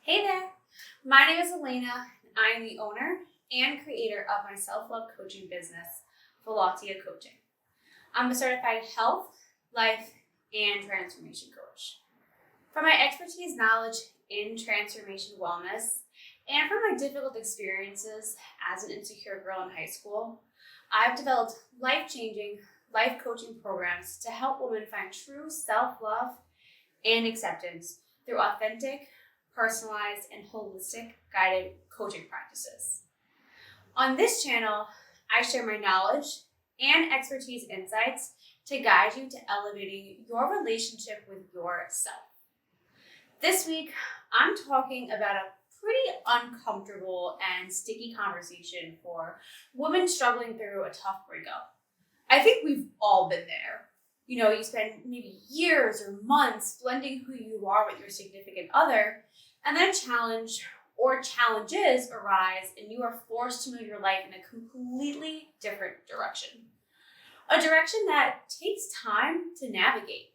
Hey there, my name is Elena, and I am the owner and creator of my self-love coaching business, Velatia Coaching. I'm a certified health, life, and transformation coach. From my expertise knowledge in transformation wellness, and from my difficult experiences as an insecure girl in high school, I've developed life-changing life coaching programs to help women find true self-love and acceptance through authentic, personalized, and holistic guided coaching practices. On this channel, I share my knowledge and expertise insights to guide you to elevating your relationship with yourself. This week, I'm talking about a pretty uncomfortable and sticky conversation for women struggling through a tough breakup. I think we've all been there. You spend maybe years or months blending who you are with your significant other, and then a challenge or challenges arise and you are forced to move your life in a completely different direction. A direction that takes time to navigate.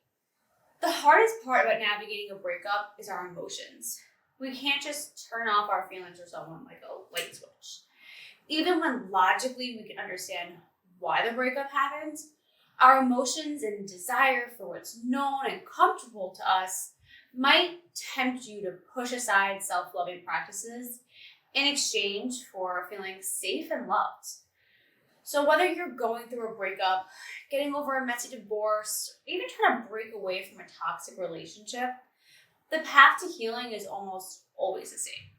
The hardest part about navigating a breakup is our emotions. We can't just turn off our feelings for someone like a light switch. Even when logically we can understand why the breakup happens, our emotions and desire for what's known and comfortable to us might tempt you to push aside self-loving practices in exchange for feeling safe and loved. So whether you're going through a breakup, getting over a messy divorce, or even trying to break away from a toxic relationship, the path to healing is almost always the same.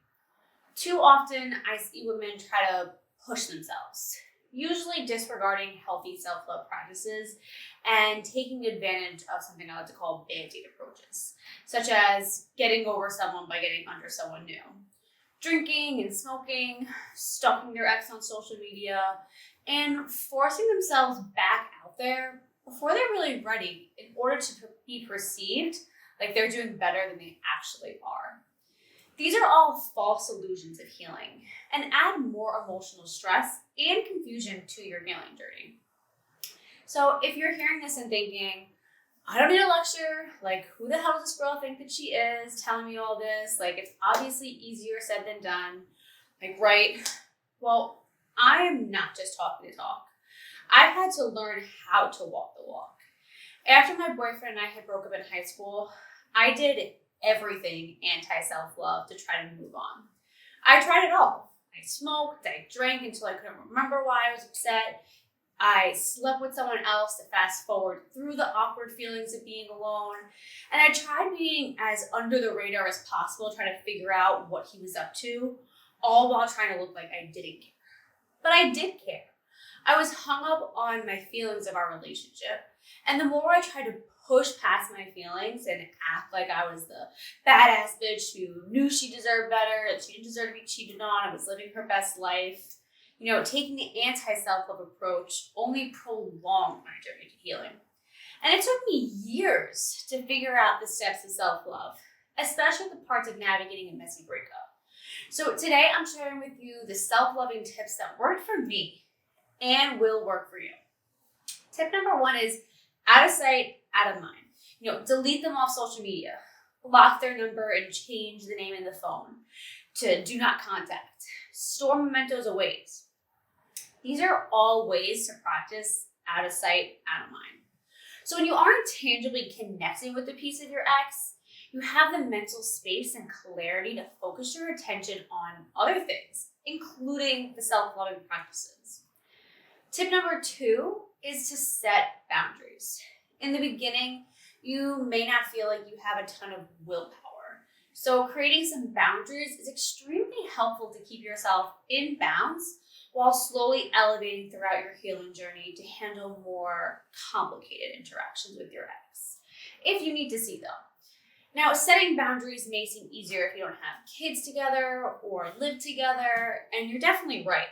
Too often, I see women try to push themselves, usually disregarding healthy self-love practices and taking advantage of something I like to call Bandaid approaches, such as getting over someone by getting under someone new, drinking and smoking, stalking their ex on social media, and forcing themselves back out there before they're really ready in order to be perceived like they're doing better than they actually are. These are all false illusions of healing and add more emotional stress and confusion to your healing journey. So if you're hearing this and thinking, I don't need a lecture, like who the hell does this girl think that she is telling me all this? Like it's obviously easier said than done. Like, right? Well, I am not just talking to talk. I've had to learn how to walk the walk. After my boyfriend and I had broke up in high school, I did everything anti-self-love to try to move on. I tried it all. I smoked, I drank until I couldn't remember why I was upset. I slept with someone else to fast forward through the awkward feelings of being alone. And I tried being as under the radar as possible, trying to figure out what he was up to, all while trying to look like I didn't care. But I did care. I was hung up on my feelings of our relationship. And the more I tried to push past my feelings and act like I was the badass bitch who knew she deserved better and she didn't deserve to be cheated on, I was living her best life, taking the anti-self-love approach only prolonged my journey to healing. And it took me years to figure out the steps of self-love, especially the parts of navigating a messy breakup. So today I'm sharing with you the self-loving tips that worked for me and will work for you. Tip number 1 is out of sight, out of mind. Delete them off social media, block their number and change the name in the phone to do not contact, store mementos away. These are all ways to practice out of sight, out of mind. So when you aren't tangibly connecting with the piece of your ex, you have the mental space and clarity to focus your attention on other things, including the self-loving practices. Tip number 2 is to set boundaries. In the beginning, you may not feel like you have a ton of willpower. So creating some boundaries is extremely helpful to keep yourself in bounds while slowly elevating throughout your healing journey to handle more complicated interactions with your ex, if you need to see them. Now, setting boundaries may seem easier if you don't have kids together or live together, and you're definitely right.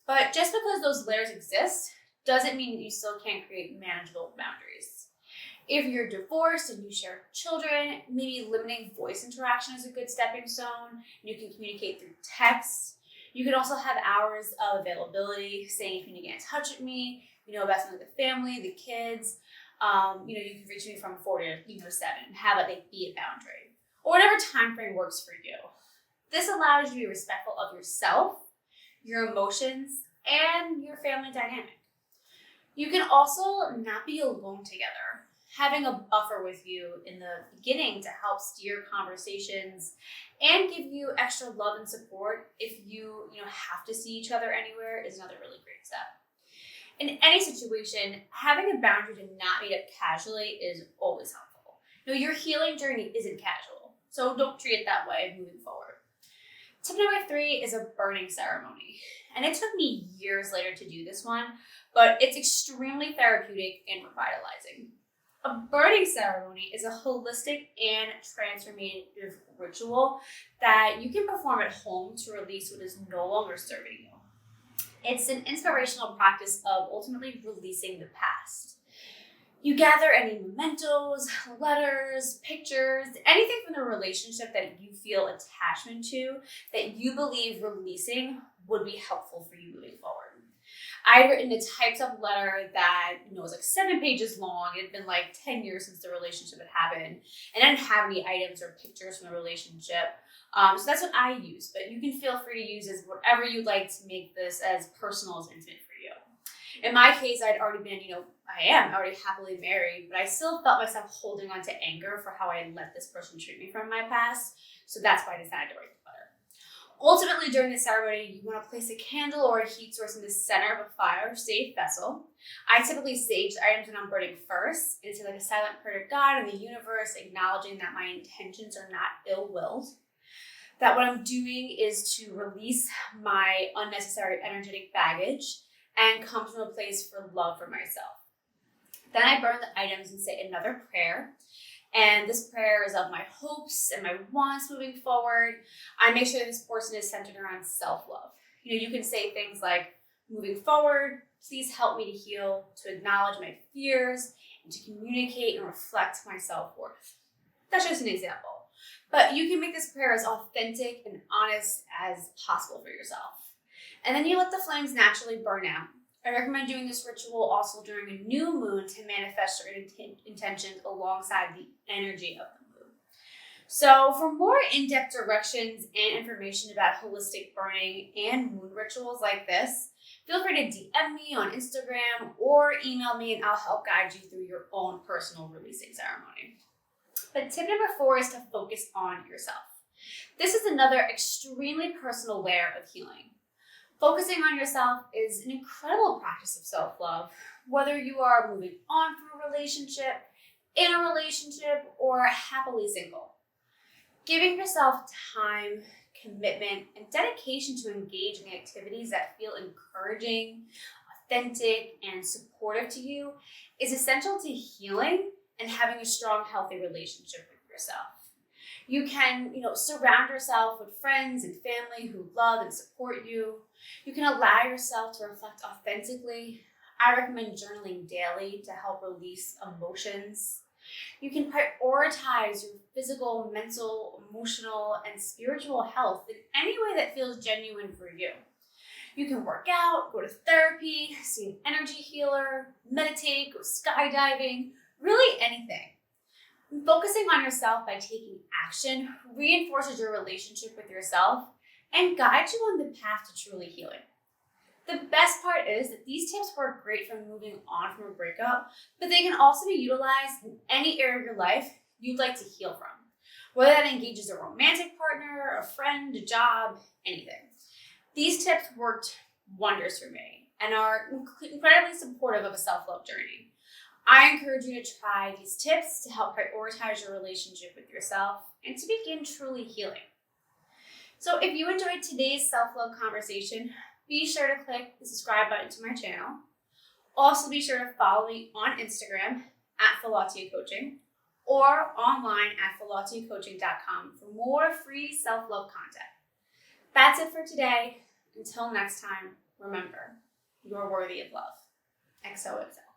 But just because those layers exist doesn't mean that you still can't create manageable boundaries. If you're divorced and you share children, maybe limiting voice interaction is a good stepping stone. You can communicate through text. You can also have hours of availability, saying if you need to get in touch with me, about something with the family, the kids. You can reach me from 4 to 7. Have it be a boundary, or whatever time frame works for you. This allows you to be respectful of yourself, your emotions, and your family dynamic. You can also not be alone together. Having a buffer with you in the beginning to help steer conversations and give you extra love and support if you have to see each other anywhere is another really great step. In any situation, having a boundary to not meet up casually is always helpful. Your healing journey isn't casual, so don't treat it that way moving forward. Tip number 3 is a burning ceremony. And it took me years later to do this one, but it's extremely therapeutic and revitalizing. A burning ceremony is a holistic and transformative ritual that you can perform at home to release what is no longer serving you. It's an inspirational practice of ultimately releasing the past. You gather any mementos, letters, pictures, anything from the relationship that you feel attachment to that you believe releasing would be helpful for you moving forward. I had written a typed up letter that was like 7 pages long. It had been like 10 years since the relationship had happened, and I didn't have any items or pictures from the relationship. So that's what I use, but you can feel free to use as whatever you'd like to make this as personal as intimate for you. In my case, I'd already been, I am already happily married, but I still felt myself holding on to anger for how I let this person treat me from my past. So that's why I decided to write the letter. Ultimately, during the ceremony, you want to place a candle or a heat source in the center of a fire-safe vessel. I typically sage the items that I'm burning first into like a silent prayer to God and the universe, acknowledging that my intentions are not ill-willed. That what I'm doing is to release my unnecessary energetic baggage and come from a place for love for myself. Then I burn the items and say another prayer. And this prayer is of my hopes and my wants moving forward. I make sure this portion is centered around self-love. You can say things like, moving forward, please help me to heal, to acknowledge my fears, and to communicate and reflect my self-worth. That's just an example. But you can make this prayer as authentic and honest as possible for yourself. And then you let the flames naturally burn out. I recommend doing this ritual also during a new moon to manifest your intentions alongside the energy of the moon. So for more in-depth directions and information about holistic burning and moon rituals like this, feel free to DM me on Instagram or email me and I'll help guide you through your own personal releasing ceremony. But tip number 4 is to focus on yourself. This is another extremely personal layer of healing. Focusing on yourself is an incredible practice of self-love, whether you are moving on from a relationship, in a relationship, or happily single. Giving yourself time, commitment, and dedication to engage in activities that feel encouraging, authentic, and supportive to you is essential to healing and having a strong, healthy relationship with yourself. You can, surround yourself with friends and family who love and support you. You can allow yourself to reflect authentically. I recommend journaling daily to help release emotions. You can prioritize your physical, mental, emotional, and spiritual health in any way that feels genuine for you. You can work out, go to therapy, see an energy healer, meditate, go skydiving, really anything. Focusing on yourself by taking action reinforces your relationship with yourself and guides you on the path to truly healing. The best part is that these tips work great for moving on from a breakup, but they can also be utilized in any area of your life you'd like to heal from, whether that engages a romantic partner, a friend, a job, anything. These tips worked wonders for me and are incredibly supportive of a self-love journey. I encourage you to try these tips to help prioritize your relationship with yourself and to begin truly healing. So if you enjoyed today's self-love conversation, be sure to click the subscribe button to my channel. Also be sure to follow me on Instagram at Falatia Coaching or online at falatiacoaching.com for more free self-love content. That's it for today. Until next time, remember, you're worthy of love. XOXO.